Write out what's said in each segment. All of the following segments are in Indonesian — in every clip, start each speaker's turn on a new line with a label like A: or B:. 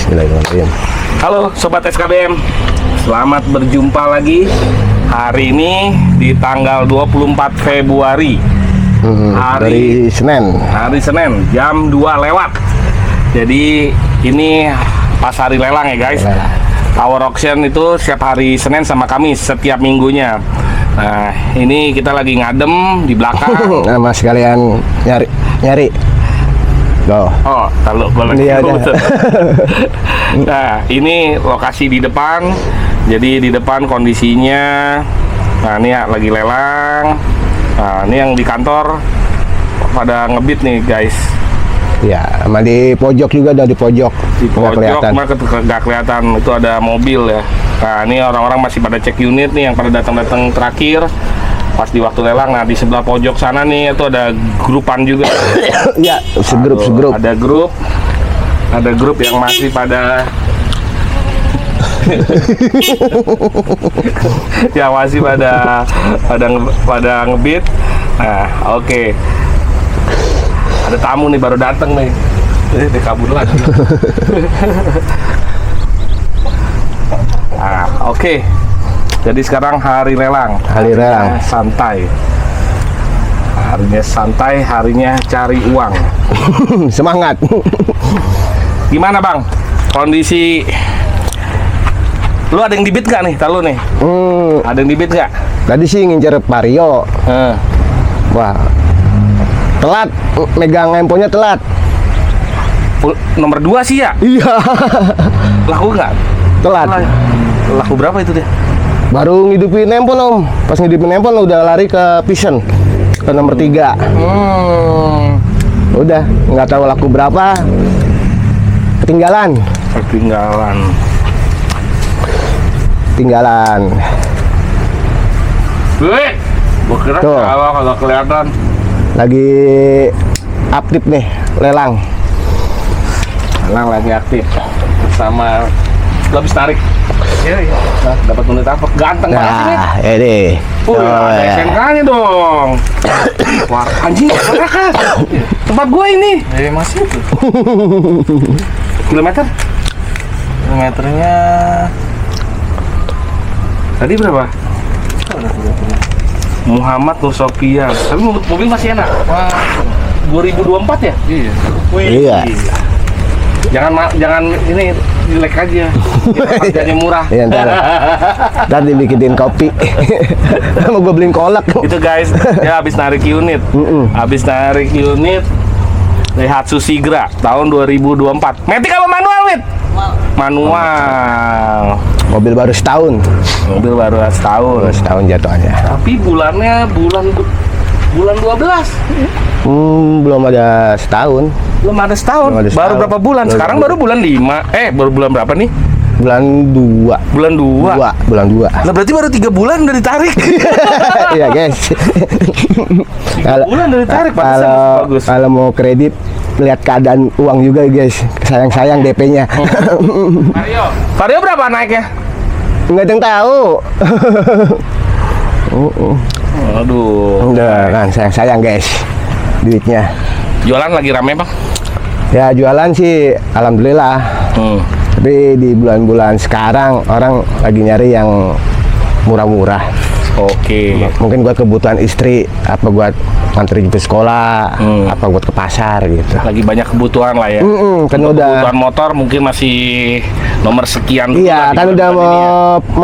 A: Bismillahirrahmanirrahim.
B: Halo Sobat SKBM, selamat berjumpa lagi. Hari ini di tanggal 24 Februari
A: Dari Senin.
B: Hari Senin jam 2 lewat. Jadi ini pas hari lelang ya guys. Our auction itu setiap hari Senin sama Kamis setiap minggunya. Nah ini kita lagi ngadem di belakang.
A: Nama sekalian nyari. Go.
B: Oh, kalau boleh.
A: Iya,
B: Nah, ini lokasi di depan. Jadi di depan kondisinya, nah ini ya, lagi lelang. Nah, ini yang di kantor pada ngebit nih guys.
A: Ya, sama di pojok juga ada di pojok.
B: Di
A: Nggak kelihatan.
B: nggak kelihatan. Itu ada mobil ya. Nah, ini orang-orang masih pada cek unit nih yang pada datang-datang terakhir. Pas di waktu lelang, nah di sebelah pojok sana nih itu ada grupan juga.
A: Ya, segrup.
B: Ada grup yang masih pada ya masih pada ngebit. Nah, oke. Ada tamu nih baru datang nih. Dia kabur lagi. Nah, oke. Jadi sekarang hari lelang. Harinya santai. Harinya santai, harinya cari uang.
A: Semangat.
B: Gimana bang? Kondisi lu ada yang dibit gak nih? Tahu nih? Ada yang dibit gak?
A: Tadi sih ngincer Vario. Wah, telat. Megang handphonenya telat.
B: Nomor 2 sih ya?
A: Iya.
B: Laku nggak?
A: Telat.
B: Laku berapa itu dia?
A: Baru ngidupin handphone om. Pas ngidupin handphone udah lari ke Vision, ke nomor 3. Udah nggak tahu laku berapa. Ketinggalan.
B: Wih, gua kira
A: Tuh.
B: kalau kelihatan.
A: Lagi aktif nih lelang.
B: Lelang lagi aktif sama lu habis tarik. Iya. Nah, dapat unit apa? Ganteng banget ini.
A: Nah, ini.
B: Ada SNK-nya dong. Wah, anjing, kan? Tempat gua ini. Masih itu. Kilometernya tadi berapa? Muhammad Nur Sofian. Tapi mobil masih enak. Wah, 2024 ya? Iya.
A: Iya.
B: Jangan ini jelek aja. Harganya murah.
A: Iya, ntar dibikinin kopi. Mau gue beliin kolak.
B: Itu guys, ya habis narik unit. Habis narik unit Daihatsu Sigra tahun 2024. Matic apa manual, Wit? Manual.
A: Mobil baru setahun.
B: Setahun
A: Jatuhannya.
B: Tapi bulan 12.
A: Belum ada setahun.
B: Belum ada setahun. Baru berapa bulan? Sekarang baru bulan 5. Baru bulan berapa nih?
A: Bulan 2.
B: Bulan 2. Lah berarti baru 3 bulan udah ditarik.
A: Iya guys.
B: 3 bulan udah ditarik, bagus.
A: Kalau mau kredit lihat keadaan uang juga guys. Sayang DP-nya.
B: Vario berapa naiknya?
A: Nggak ada yang tahu.
B: Aduh.
A: Udah kan sayang guys duitnya.
B: Jualan lagi rame bang?
A: Ya jualan sih alhamdulillah. Tapi di bulan-bulan sekarang orang lagi nyari yang murah-murah.
B: Oke.
A: Mungkin buat kebutuhan istri, apa buat nganterin ke sekolah, apa buat ke pasar gitu.
B: Lagi banyak kebutuhan lah ya.
A: Kan udah
B: kebutuhan motor mungkin masih nomor sekian.
A: Iya, kan udah mau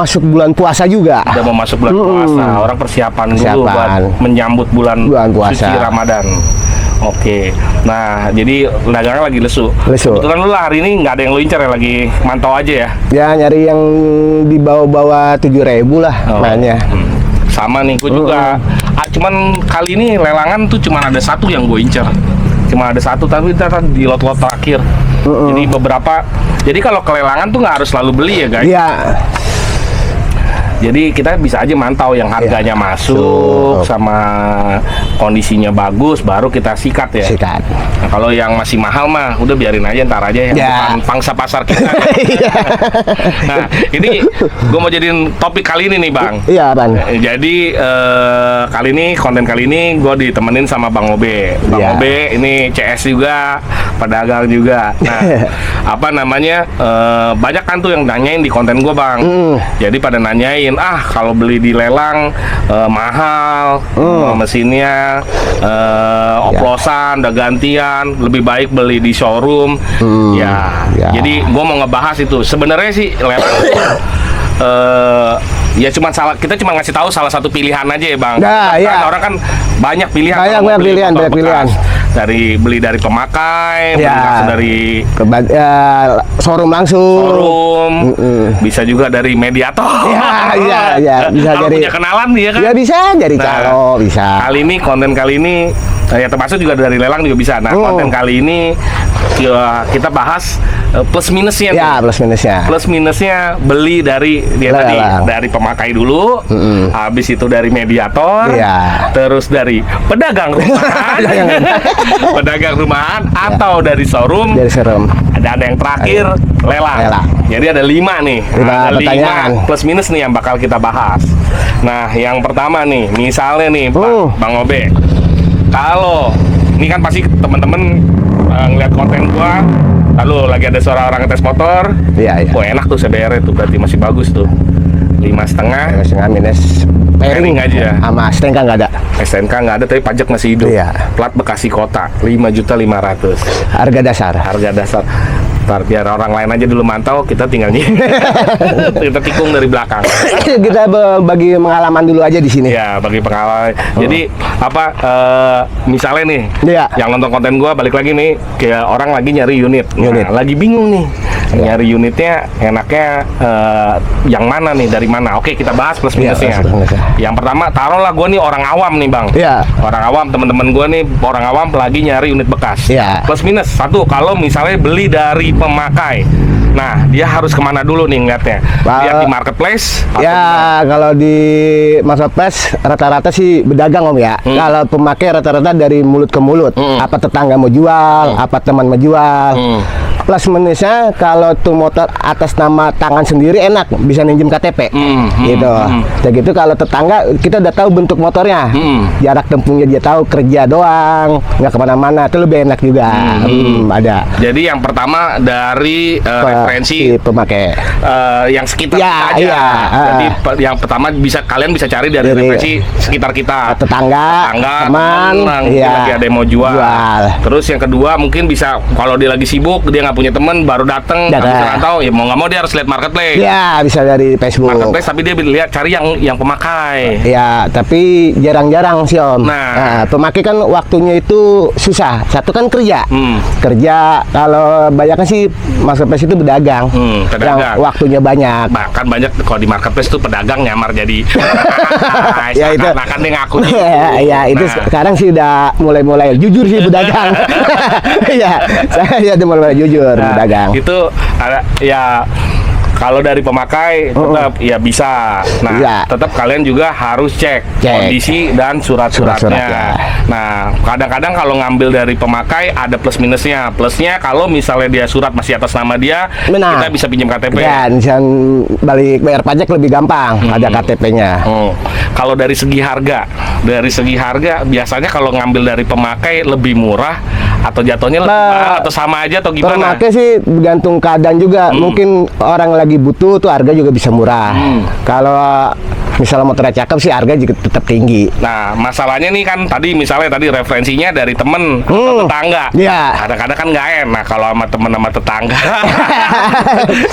A: masuk bulan puasa juga.
B: Udah mau masuk bulan puasa. Orang persiapan dulu buat menyambut bulan
A: puasa.
B: Suci Ramadan. Oke, nah jadi dagangan lagi lesu. Kebetulan lu hari ini nggak ada yang lu incer ya, lagi mantau aja ya?
A: Ya nyari yang di bawah-bawah 7.000 lah mainnya.
B: Sama nih, gue juga. Cuman kali ini lelangan tuh cuman ada satu yang gue incer. Cuma ada satu, tapi kita kan di lot-lot terakhir. Jadi beberapa. Jadi kalau kelelangan tuh nggak harus selalu beli ya guys?
A: Iya.
B: Jadi kita bisa aja mantau yang harganya masuk sama kondisinya bagus, baru kita sikat ya.
A: Sikat.
B: Nah, kalau yang masih mahal mah udah biarin aja, ntar aja yang bukan pangsa pasar kita. Nah, ini gue mau jadiin topik kali ini nih Bang.
A: Iya Bang.
B: Jadi konten kali ini gue ditemenin sama Bang Obe. Bang Obe ini CS juga, pedagang juga. Nah, apa namanya, banyak kan tuh yang nanyain di konten gue Bang. Jadi pada nanyain, kalau beli di lelang mahal, mesinnya oplosan, udah gantian, lebih baik beli di showroom. Jadi gue mau ngebahas itu. Sebenarnya sih lelang ya kita cuma ngasih tahu salah satu pilihan aja ya Bang. Orang kan banyak pilihan.
A: Banyak pilihan.
B: Dari beli dari pemakai, beli langsung dari
A: showroom langsung.
B: Bisa juga dari mediator.
A: Bisa
B: kalau
A: dari
B: punya kenalan dia kan.
A: Ya bisa dari calo, bisa.
B: Konten kali ini ya termasuk juga dari lelang juga bisa. Nah, konten kali ini kita bahas plus minusnya. Plus minusnya beli dari dari pemakai dulu, habis itu dari mediator, terus dari pedagang rumahan, atau dari showroom. Ada yang terakhir lelang. Jadi ada 5 nih. Ada 5 plus minus nih yang bakal kita bahas. Nah, yang pertama nih, misalnya nih Bang Obe, kalau ini kan pasti temen-temen ngeliat konten gua, lalu lagi ada suara orang ngetes motor. Enak tuh CBR itu, berarti masih bagus tuh. 5,5
A: minus pairing
B: aja.
A: Sama STNK nggak ada.
B: STNK nggak ada, tapi pajak masih hidup. Plat Bekasi Kota, 5.500.000.
A: Harga dasar.
B: Ntar biar orang lain aja dulu mantau, kita tinggal kita tikung dari belakang.
A: Kita bagi pengalaman dulu aja di sini.
B: Ya, bagi pengalaman. Jadi misalnya nih, yang nonton konten gua balik lagi nih, kayak orang lagi nyari unit. Lagi bingung nih, nyari unitnya enaknya yang mana nih, dari mana? Oke, kita bahas plus minusnya. Yang pertama, taruhlah gua nih orang awam nih Bang. Orang awam, teman-teman gua nih orang awam lagi nyari unit bekas. Plus minus satu, kalau misalnya beli dari pemakai, nah dia harus kemana dulu nih ngeliatnya? Lihat di marketplace?
A: Kalau di marketplace rata-rata sih berdagang Om ya. Kalau pemakai rata-rata dari mulut ke mulut. Apa tetangga mau jual, apa teman mau jual. Plus minusnya kalau tuh motor atas nama tangan sendiri enak, bisa ninjem KTP. Gitu. Gitu kalau tetangga kita udah tahu bentuk motornya, jarak tempuhnya dia tahu, kerja doang, nggak kemana-mana, itu lebih enak juga. Ada.
B: Jadi yang pertama dari referensi
A: pemakai
B: yang sekitar kita aja. Jadi yang pertama kalian bisa cari dari referensi sekitar kita, tetangga, teman, lagi ada yang mau jual. Terus yang kedua mungkin bisa kalau dia lagi sibuk, dia nggak punya teman, baru datang, bisa tahu ya mau nggak mau dia harus lihat marketplace.
A: Bisa dari Facebook.
B: Marketplace, tapi dia lihat cari yang pemakai.
A: Tapi jarang-jarang sih Om. Nah, pemakai kan waktunya itu susah. Satu kan kerja. Kerja kalau banyak kan sih marketplace itu pedagang. Yang waktunya banyak.
B: Bahkan banyak kalau di marketplace tuh pedagang nyamar jadi
A: itu
B: akan dia ngaku.
A: Itu sekarang sih udah mulai jujur sih pedagang. Saya udah mulai jujur pedagang.
B: Itu ada kalau dari pemakai tetap bisa. Nah, tetap kalian juga harus cek kondisi dan surat-suratnya. Nah, kadang-kadang kalau ngambil dari pemakai ada plus minusnya. Plusnya kalau misalnya dia surat masih atas nama dia, kita bisa pinjam KTP.
A: Bisa balik bayar pajak lebih gampang, ada KTP-nya.
B: Kalau dari segi harga, biasanya kalau ngambil dari pemakai lebih murah atau jatuhnya lebih mahal atau sama aja atau gimana?
A: Pemakai sih bergantung keadaan juga. Mungkin orang lagi butuh tuh harga juga bisa murah. Kalau misalnya motornya cakep sih harga juga tetap tinggi.
B: Nah, masalahnya nih kan tadi referensinya dari temen atau tetangga. Kadang-kadang kan nggak enak kalau sama temen sama tetangga.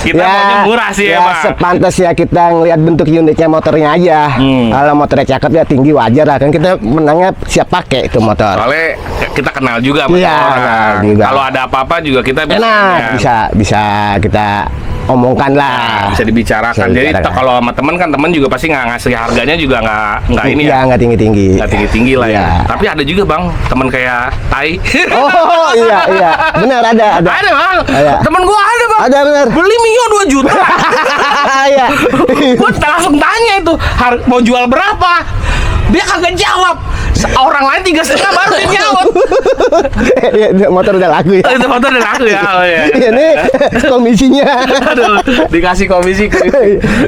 B: Kita maunya murah sih Pak.
A: Sepantasnya kita ngelihat bentuk unitnya motornya aja. Kalau motornya cakep ya tinggi wajar lah, kan kita menangnya siap pakai itu motor.
B: Soalnya kita kenal juga sama orang. Kalau ada apa-apa juga kita
A: bisa kita omongkan lah,
B: bisa dibicarakan. Jadi kalau sama temen kan temen juga pasti nggak ngasih harganya juga nggak ini ya,
A: nggak tinggi
B: lah ya. Tapi ada juga Bang temen kayak Tai.
A: Benar ada
B: Bang. Temen gua ada Bang.
A: Ada benar.
B: Beli Mio 2 juta.
A: bahaya.
B: Gue langsung tanya itu mau jual berapa, dia kagak jawab. Orang lain 3,5 baru dia jawab.
A: Motor udah laku ya.
B: Itu motor udah laku ya. Oh, ya.
A: Ini komisinya.
B: Aduh, dikasih komisi.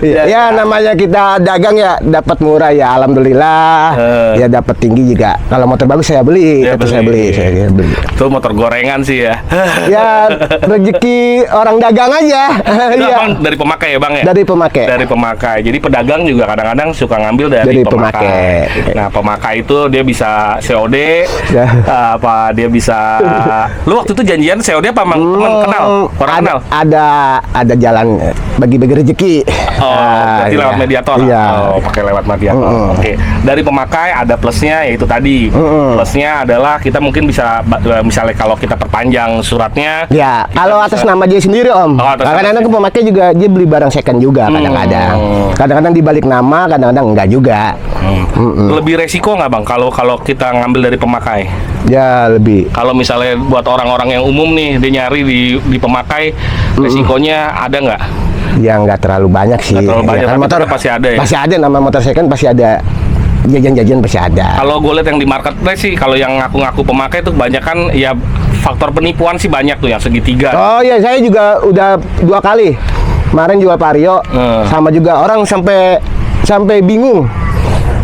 A: Ya namanya kita dagang ya dapat murah ya alhamdulillah. Ya dapat tinggi juga. Kalau motor bagus saya beli,
B: Ya,
A: saya beli.
B: Itu motor gorengan sih ya.
A: Ya rezeki orang dagang aja.
B: Itu
A: Iya.
B: abang dari pemakai ya bang ya?
A: Dari pemakai.
B: Dari pemakai. Jadi pedagang juga kadang-kadang suka ngambil dari pemakai. Nah pemakai itu dia bisa COD,
A: Ya.
B: apa dia bisa. Lu waktu itu janjian COD apa emang teman kenal? Orang kenal?
A: Ada jalan bagi-bagi rezeki.
B: Oh, berarti
A: iya.
B: lewat mediator.
A: Iya.
B: Oh, pakai lewat mediator. Oke. Dari pemakai ada plusnya yaitu tadi. Plusnya adalah kita mungkin bisa misalnya kalau kita perpanjang suratnya.
A: Ya, kalau atas nama dia sendiri Om.
B: Oh, atas nama
A: Kadang-kadang
B: sendiri.
A: pemakai juga dia beli barang second juga kadang-kadang. Kadang-kadang dibalik nama, kadang-kadang enggak juga.
B: Lebih resiko nggak bang kalau kita ngambil dari pemakai?
A: Ya lebih.
B: Kalau misalnya buat orang-orang yang umum nih dia nyari di pemakai, resikonya ada nggak?
A: Ya nggak terlalu banyak sih.
B: Nggak terlalu banyak,
A: Ya, kan
B: tapi
A: motor
B: tetap pasti ada ya?
A: Pasti ada nama motor second pasti ada. Jajan-jajan pasti ada.
B: Kalau gue lihat yang di marketplace sih, kalau yang ngaku-ngaku pemakai itu kebanyakan ya faktor penipuan sih banyak tuh yang segitiga.
A: Oh iya, saya juga udah 2 kali. Kemarin jual Vario, sama juga orang sampai bingung.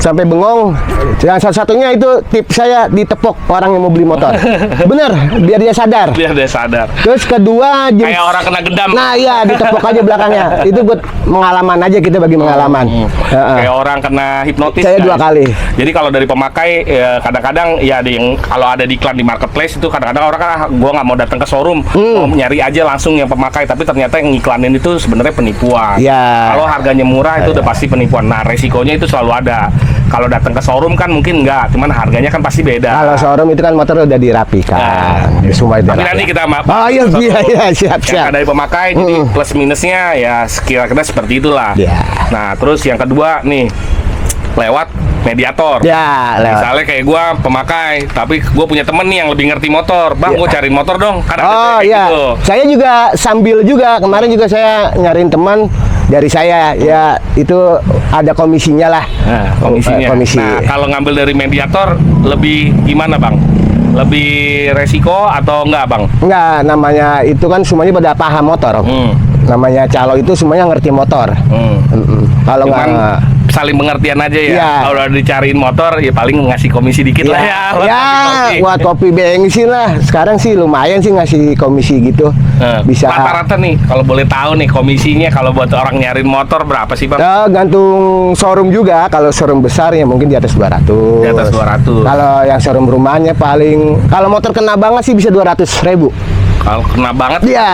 A: Sampai bengong. Yang satu-satunya itu tips saya ditepok orang yang mau beli motor. Bener, biar dia sadar.
B: Biar dia sadar.
A: Terus kedua
B: Kayak orang kena gendam.
A: Nah iya, ditepok aja belakangnya. Itu buat pengalaman aja, kita bagi pengalaman.
B: Kayak orang kena hipnotis.
A: Saya 2 kali.
B: Jadi kalau dari pemakai ya, kadang-kadang ya ada yang kalau ada di iklan di marketplace itu kadang-kadang orang kan gue nggak mau datang ke showroom, mau nyari aja langsung yang pemakai, tapi ternyata yang iklanin itu sebenarnya penipuan.
A: Ya.
B: Kalau harganya murah itu udah pasti penipuan. Nah resikonya itu selalu ada. Kalau datang ke showroom kan mungkin enggak, cuman harganya kan pasti beda.
A: Kalau showroom itu kan motor udah dirapikan. Semua udah
B: Tapi nanti kita
A: Oh iya, siap.
B: yang dari pemakai jadi plus minusnya ya kira-kira seperti itulah.
A: Ya.
B: Nah terus yang kedua nih lewat mediator.
A: Ya, lewat.
B: Misalnya kayak gua pemakai, tapi gua punya temen nih yang lebih ngerti motor. Bang, gua cariin motor dong. Kan ada
A: Oh
B: kayak
A: iya,
B: gitu.
A: saya juga sambil juga kemarin juga saya nyariin teman dari saya ya itu ada komisinya lah.
B: Nah, komisinya.
A: Komisi.
B: Nah, kalau ngambil dari mediator lebih gimana, Bang? Lebih resiko atau enggak, Bang?
A: Enggak, namanya itu kan semuanya pada paham motor. Namanya calo itu semuanya ngerti motor. Kalau
B: Cuman
A: nggak
B: saling pengertian aja ya.
A: Iya.
B: Kalau udah dicariin motor ya paling ngasih komisi dikit lah ya.
A: buat kopi bensin lah. Sekarang sih lumayan sih ngasih komisi gitu. Bisa
B: Rata-rata nih kalau boleh tahu nih komisinya kalau buat orang nyariin motor berapa sih, Bang?
A: gantung showroom juga. Kalau showroom besar ya mungkin di atas 200.
B: Di atas 200.
A: Kalau yang showroom rumahnya paling kalau motor kena banget sih bisa 200.000.
B: Kalau kena banget
A: Iya.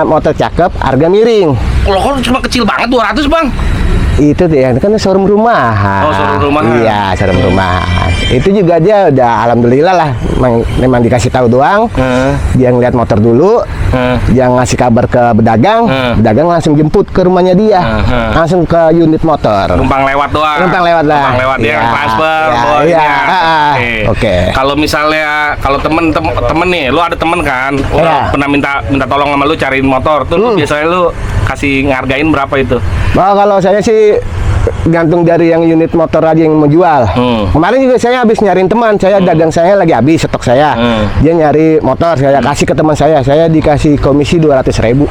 A: Motor cakep, harga miring.
B: Loh kok cuma kecil banget 200, Bang?
A: Itu deh, kan showroom rumahan.
B: Oh, showroom rumahan.
A: Iya, showroom rumahan. Itu juga dia udah alhamdulillah lah, memang dikasih tahu doang. Dia ngeliat motor dulu, dia ngasih kabar ke pedagang, pedagang langsung jemput ke rumahnya dia, langsung ke unit motor.
B: Numpang lewat doang.
A: Numpang lewat lah.
B: Numpang lewat dia
A: Iya,
B: transfer.
A: iya,
B: bawa
A: iya.
B: ininya.
A: Oke.
B: Kalau misalnya kalau temen nih, lu ada temen kan,
A: Iya.
B: pernah minta tolong sama lu cariin motor, tuh lu biasanya lu kasih ngargain berapa itu?
A: Nah, kalau saya sih gantung dari yang unit motor aja yang mau jual. Kemarin juga saya habis nyariin teman, saya dagang saya lagi habis stok saya. Dia nyari motor, saya kasih ke teman saya dikasih komisi 200.000.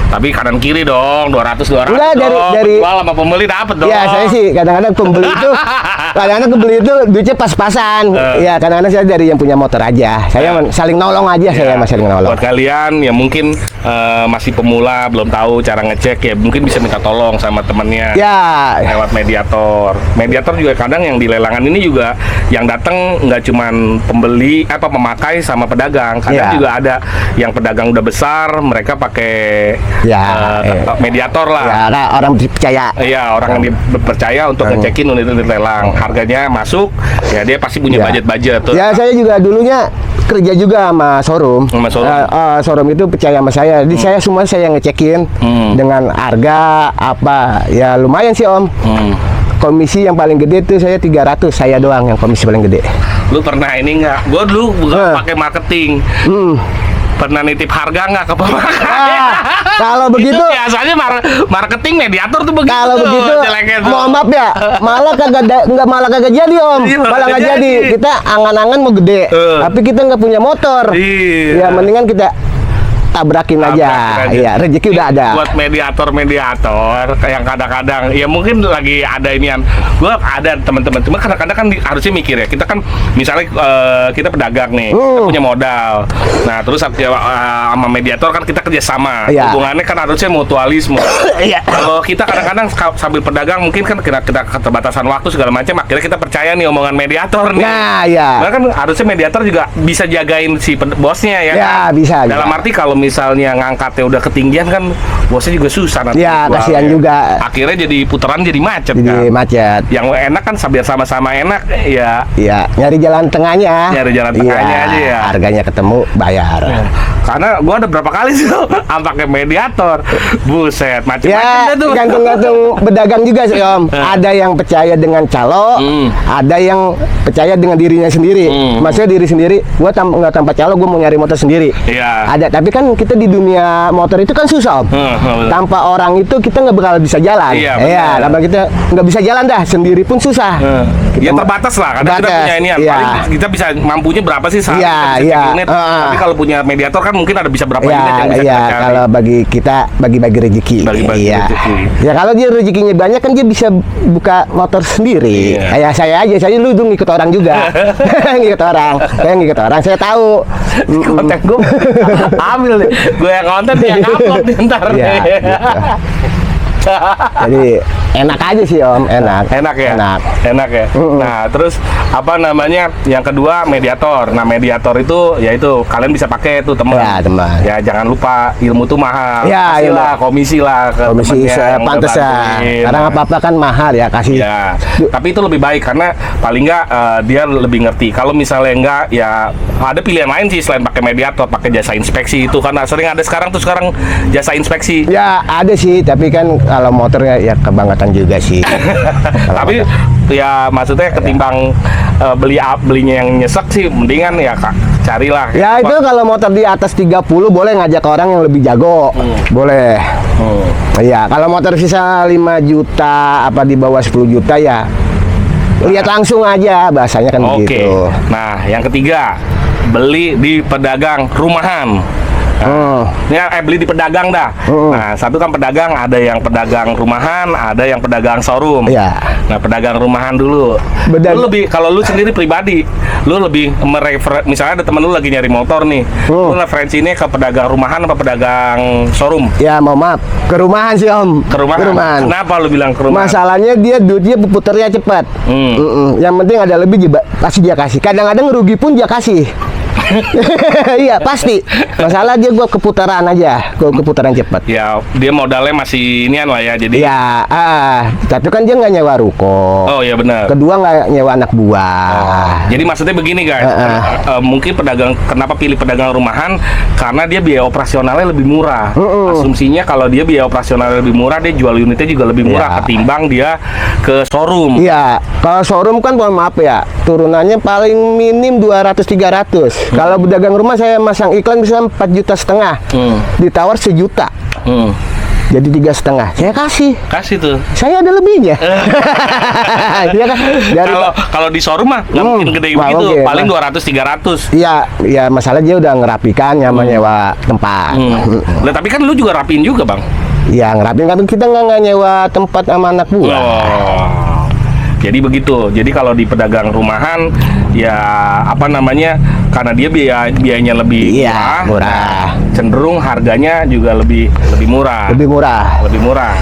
B: Tapi kanan kiri dong, 200
A: Enggak,
B: dong.
A: dari-
B: Jual sama pembeli dapet dong.
A: Ya saya sih kadang-kadang pembeli itu duitnya pas-pasan. Ya kadang-kadang saya dari yang punya motor aja. Saya saling nolong aja, saya saling nolong.
B: Buat kalian yang mungkin masih pemula, belum tahu cara ngecek ya, mungkin bisa minta tolong sama temennya.
A: Ya,
B: Lewat mediator. Mediator juga kadang yang di lelangan ini juga yang datang nggak cuman pembeli pemakai sama pedagang. Kadang
A: Iya.
B: juga ada yang pedagang udah besar, mereka pakai mediator lah.
A: ya nah, orang percaya.
B: Iya, orang yang dipercaya untuk ngecekin unit-unit lelang. Harganya masuk, ya dia pasti punya
A: Ya.
B: budget-budget tuh.
A: Ya saya juga dulunya kerja juga sama showroom.
B: Sama showroom.
A: Showroom itu percaya sama saya. Jadi saya semua saya ngecekin dengan harga apa. Ya lumayan sih Om. Komisi yang paling gede tuh saya 300, saya doang yang komisi paling gede.
B: Lu pernah ini nggak? Gue dulu bukan pakai marketing. pernah nitip harga nggak ke pemakaian?
A: Kalau begitu
B: Itu biasanya marketing mediator tuh begitu.
A: kalau
B: tuh,
A: begitu
B: jeleknya tuh.
A: mohon maaf ya, malah kagak jadi Om.
B: Iya,
A: Malah nggak
B: kagak
A: jadi.
B: jadi.
A: Kita angan-angan mau gede, tapi kita nggak punya motor.
B: Iya.
A: Ya mendingan kita tabrakin aja. Iya, rezeki udah ada.
B: Buat mediator yang kadang-kadang ya mungkin lagi ada inian. Gua ada teman-teman, cuma kadang-kadang kan harusnya mikir ya. Kita kan misalnya kita pedagang nih, kita punya modal. Nah, terus sama mediator kan kita kerjasama.
A: Iya.
B: Hubungannya kan harusnya mutualisme.
A: Iya.
B: Kalau kita kadang-kadang sambil pedagang mungkin kan kita keterbatasan waktu segala macam, akhirnya kita percaya nih omongan mediator nih.
A: Nah, ya.
B: Karena kan harusnya mediator juga bisa jagain si bosnya ya.
A: Ya,
B: kan?
A: bisa.
B: Dalam arti kalau misalnya ngangkatnya udah ketinggian kan bosnya juga susah nanti.
A: Ya,
B: jualnya.
A: kasihan juga.
B: Akhirnya jadi putaran jadi macet
A: Jadi
B: kan.
A: macet.
B: Yang enak kan biar sama-sama enak ya.
A: Iya, nyari jalan tengahnya.
B: Nyari jalan tengahnya
A: Iya,
B: aja ya.
A: Harganya ketemu, bayar.
B: Karena gua ada berapa kali sih pakai mediator. Buset, macam-macam
A: Ya,
B: dah tuh.
A: gantung-gantung pedagang juga sih Om. Ada yang percaya dengan calo, ada yang percaya dengan dirinya sendiri. Maksudnya diri sendiri, gua nggak tanpa calo, gua mau nyari motor sendiri.
B: Iya.
A: Ada, tapi kan kita di dunia motor itu kan susah Om.
B: Betul.
A: Tanpa orang itu kita nggak bakal bisa jalan.
B: Iya, benar.
A: Iya, tanpa kita nggak bisa jalan dah, sendiri pun susah.
B: Ya
A: Kita-
B: terbatas lah, karena kita
A: Terbatas,
B: punya ini
A: iya.
B: paling kita bisa mampunya berapa sih sehari
A: Iya,
B: kita bisa
A: iya.
B: cek unit. Tapi kalau punya mediator kan mungkin ada bisa berapa unit yang
A: Ya,
B: bisa
A: iya,
B: kita cari.
A: kalau bagi kita bagi-bagi rezeki.
B: Bagi-bagi
A: Iya.
B: rezeki.
A: Ya kalau dia rezekinya banyak kan dia bisa buka motor sendiri.
B: Iya.
A: Kayak saya aja, saya dulu ngikut orang juga. Ngikut orang. Saya ngikut orang, saya tahu.
B: Konten gue ambil deh, gue yang konten dia yang upload nih ntar
A: Iya,
B: nih.
A: gitu. Jadi enak aja sih Om, enak.
B: Enak ya?
A: Enak.
B: Ya? Nah, terus apa namanya? Yang kedua mediator. Nah, mediator itu yaitu kalian bisa pakai tuh teman.
A: Ya, teman.
B: Ya, jangan lupa ilmu tuh mahal.
A: Ya,
B: Kasih
A: ilmu.
B: lah komisi lah ke
A: Komisi
B: temennya yang udah
A: pantas ya.
B: bantuin.
A: Karena apa-apa kan mahal ya kasih.
B: Ya, tapi itu lebih baik karena paling nggak dia lebih ngerti. Kalau misalnya enggak, ya ada pilihan lain sih selain pakai mediator, pakai jasa inspeksi itu karena sering ada sekarang jasa inspeksi.
A: Ya ada sih, tapi kan kalau motornya ya kebangetan juga sih.
B: Tapi ya maksudnya ketimbang belinya yang nyesek sih, mendingan ya Kak, carilah.
A: Ya itu kalau motor di atas 30 boleh ngajak orang yang lebih jago. Boleh. Iya, kalau motor sisa 5 juta apa di bawah 10 juta ya lihat langsung aja, bahasanya kan
B: Oke.
A: begitu.
B: Nah, yang ketiga, beli di pedagang rumahan. Ya, beli di pedagang dah. Nah, satu kan pedagang, ada yang pedagang rumahan, ada yang pedagang showroom.
A: Iya.
B: Nah, pedagang rumahan dulu. Lu lebih, kalau lu sendiri pribadi, lu lebih misalnya ada temen lu lagi nyari motor nih, lu referensinya ke pedagang rumahan apa pedagang showroom?
A: Ya mau maaf, ke rumahan sih Om.
B: Ke rumahan. Kenapa lu bilang ke rumahan?
A: Masalahnya dia duitnya puternya cepat. Yang penting ada lebih juga pasti dia kasih. Kadang-kadang rugi pun dia kasih. Iya pasti. Masalah dia gua keputaran aja, gua keputaran cepat.
B: Ya, dia modalnya masih inian lah ya, jadi.
A: Ya, satu kan dia nggak nyewa ruko.
B: Oh iya benar.
A: Kedua nggak nyewa anak buah.
B: Jadi maksudnya begini guys, mungkin kenapa pilih pedagang rumahan? Karena dia biaya operasionalnya lebih murah. Asumsinya kalau dia biaya operasionalnya lebih murah, dia jual unitnya juga lebih murah ketimbang dia ke showroom.
A: Iya, kalau showroom kan mohon maaf ya, turunannya paling minim 200-300. Kalau pedagang rumah saya masang iklan bisa 4,5 juta, ditawar 1 juta. Jadi 3,5, saya kasih tuh. Saya ada lebihnya. Iya kan?
B: Kalau di showroom mah nggak mungkin gede begitu, paling 200-300.
A: Iya, ya masalah dia udah ngerapikan, nyewa tempat.
B: Nah, tapi kan lu juga rapiin juga bang.
A: Iya ngerapiin, kan kita nggak nyewa tempat sama anak buah.
B: Jadi begitu. Jadi kalau di pedagang rumahan ya apa namanya? Karena dia biayanya lebih
A: murah.
B: Cenderung harganya juga lebih murah.
A: Lebih murah.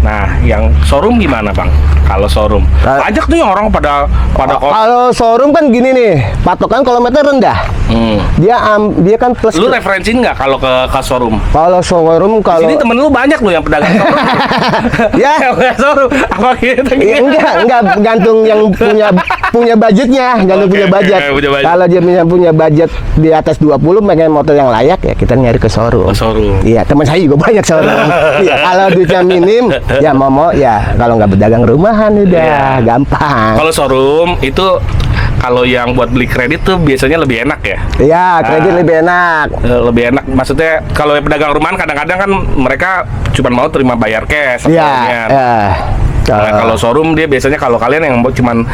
B: Nah, yang showroom gimana, Bang? Kalau showroom, pajak tuh yang orang pada
A: kalau showroom kan gini nih, patokan kilometer rendah. Dia kan plus.
B: Lu referensiin nggak kalau ke showroom?
A: Kalau showroom
B: Sini temen lu banyak lu yang pedagang showroom.
A: Ya,
B: showroom apa gitu?
A: Enggak, gantung yang punya budgetnya, gantung punya budget. Kalau dia punya budget di atas 20 pengen motor yang layak ya kita nyari ke showroom. Iya, teman saya juga banyak showroom. Iya, kalau duitnya minim ya mau ya kalau nggak pedagang rumahan udah gampang.
B: Kalau showroom itu kalau yang buat beli kredit tuh biasanya lebih enak ya.
A: Iya, kredit lebih enak.
B: Lebih enak, maksudnya kalau pedagang rumahan kadang-kadang kan mereka cuma mau terima bayar cash.
A: Iya.
B: Nah, kalau showroom dia biasanya kalau kalian yang cuman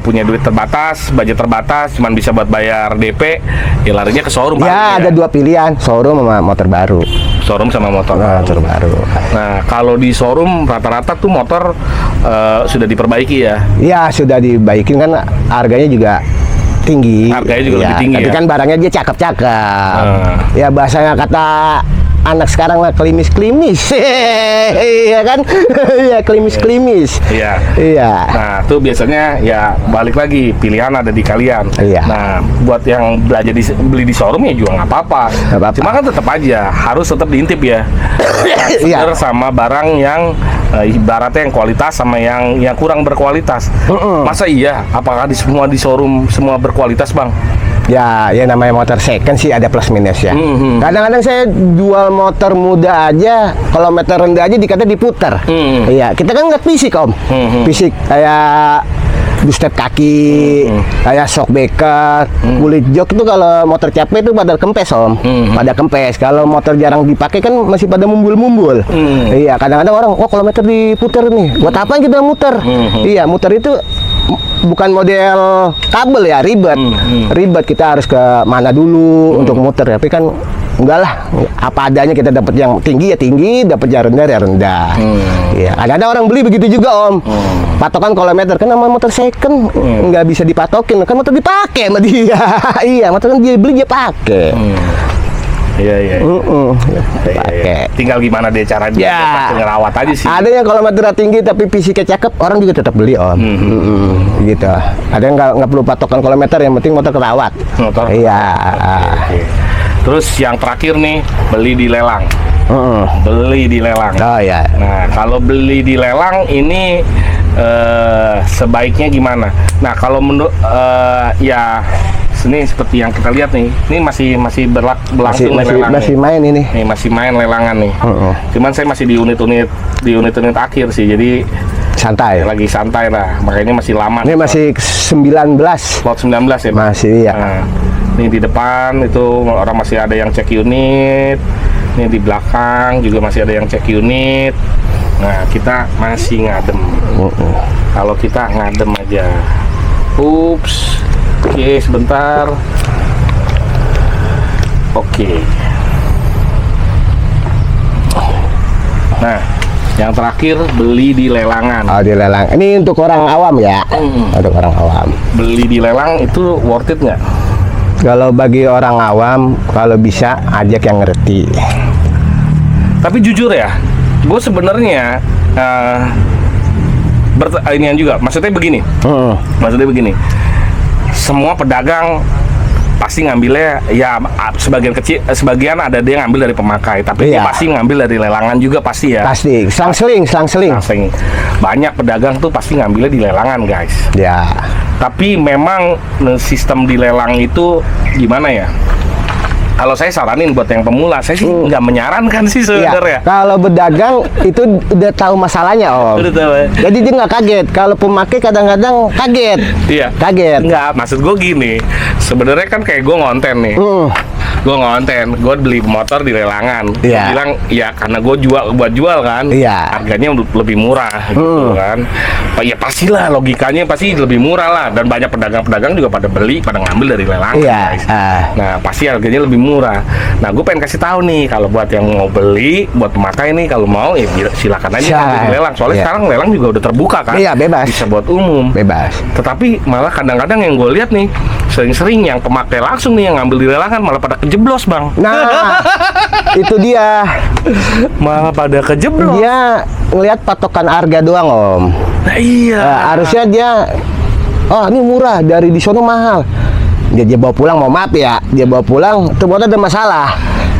B: punya duit terbatas, budget terbatas, cuman bisa buat bayar DP, ya larinya ke showroom.
A: Ya, ada dua pilihan, showroom sama motor baru.
B: Showroom sama motor
A: baru.
B: Nah, kalau di showroom rata-rata tuh motor sudah diperbaiki ya.
A: Iya, sudah dibaikin kan harganya juga tinggi.
B: Harganya juga
A: ya,
B: lebih tinggi
A: tapi
B: ya.
A: kan barangnya dia cakep-cakep. Ya bahasanya kata anak sekarang mah klimis-klimis. Iya kan? Iya, klimis-klimis.
B: Iya.
A: Iya.
B: Nah, tuh biasanya ya balik lagi pilihan ada di kalian.
A: Iya.
B: Nah, buat yang beli di showroom ya juga nggak apa-apa.
A: Nggak apa-apa.
B: Cuma kan tetap aja harus tetap diintip ya.
A: Iya.
B: Sama barang yang ibaratnya yang kualitas sama yang kurang berkualitas. Masa iya? Apakah di showroom semua berkualitas, Bang?
A: Ya, ya namanya motor second sih ada plus minus ya. Kadang-kadang saya jual motor muda aja, kalau meter rendah aja dikata diputar. Iya, kita kan nggak fisik om, fisik kayak boosted kaki, kayak shock breaker, kulit jok itu kalau motor capek itu pada kempes om, pada kempes. Kalau motor jarang dipakai kan masih pada mumbul-mumbul. Iya, kadang-kadang orang, oh kalau meter diputar nih, buat apa kita muter? Iya, muter itu bukan model kabel ya, ribet kita harus ke mana dulu untuk muter, tapi kan enggak lah, apa adanya kita dapat yang tinggi ya tinggi, dapat yang rendah ya rendah. Iya, ada orang beli begitu juga om. Patokan kilometer kan nama motor second nggak bisa dipatokin, kan motor dipakai sama dia. Iya, motor kan dia beli dia pakai.
B: Iya.
A: Pakai.
B: Tinggal gimana dia cara dia ngerawat aja sih.
A: Ada yang kalau meternya tinggi tapi fisiknya cakep, orang juga tetap beli om. Gitu. Ada yang nggak perlu patokan kilometer, yang penting motor kerawat.
B: Motor.
A: Iya.
B: Oke. Terus yang terakhir nih, beli di lelang. Beli di lelang.
A: Oh ya.
B: Nah, kalau beli di lelang ini sebaiknya gimana? Nah, kalau menurut ya ini seperti yang kita lihat nih, ini masih berlangsung lelangan
A: masih
B: nih.
A: main ini.
B: Nih masih main lelangan nih. Cuman saya masih di unit-unit akhir sih, jadi
A: Santai.
B: lagi santai lah, makanya masih lama.
A: Ini masih 19.
B: Lot 19 ya, Bang?
A: Masih ya.
B: Nah, ini di depan itu orang masih ada yang cek unit. Ini di belakang juga masih ada yang cek unit. Nah, kita masih ngadem. Kalau kita ngadem aja. Ups. Oke, sebentar. Oke. Nah, yang terakhir beli di lelangan.
A: Oh, di lelang. Ini untuk orang awam ya. Untuk orang awam.
B: Beli di lelang itu worth it nggak?
A: Kalau bagi orang awam, kalau bisa ajak yang ngerti.
B: Tapi jujur ya, gue sebenarnya inian juga. Maksudnya begini. Semua pedagang pasti ngambilnya ya sebagian kecil, sebagian ada dia ngambil dari pemakai, tapi dia pasti ngambil dari lelangan juga pasti ya.
A: Pasti, selang-seling.
B: Banyak pedagang tuh pasti ngambilnya di lelangan, guys.
A: Ya.
B: Tapi memang sistem di lelang itu gimana ya? Kalau saya saranin buat yang pemula, saya sih nggak menyarankan sih sebenarnya.
A: Kalau berdagang itu udah tahu masalahnya om.
B: Udah tahu ya?
A: Jadi dia nggak kaget. Kalau pemakai kadang-kadang kaget.
B: Iya.
A: Kaget.
B: Nggak, maksud gue gini. Sebenarnya kan kayak gue ngonten nih. Gue ngonten, gue beli motor di lelangan. Dia bilang ya karena gue buat jual kan. Harganya lebih murah gitu kan. Ya pastilah logikanya pasti lebih murah lah, dan banyak pedagang-pedagang juga pada ngambil dari lelangan. Guys. Nah pasti harganya lebih murah. Nah gue pengen kasih tahu nih, kalau buat yang mau beli, buat pemakai nih, kalau mau ya silakan aja ambil di lelang. Soalnya sekarang lelang juga udah terbuka kan.
A: Iya, bebas.
B: Bisa buat umum.
A: Bebas.
B: Tetapi malah kadang-kadang yang gue lihat nih, sering-sering yang pemakai langsung nih yang ngambil di lelangan malah pada kejeblos, Bang.
A: Nah, itu dia.
B: Malah pada kejeblos.
A: Dia ngelihat patokan harga doang om.
B: Nah, iya.
A: Harusnya dia, oh ini murah, dari di sono mahal. Dia bawa pulang, mau maaf ya, dia bawa pulang ternyata ada masalah.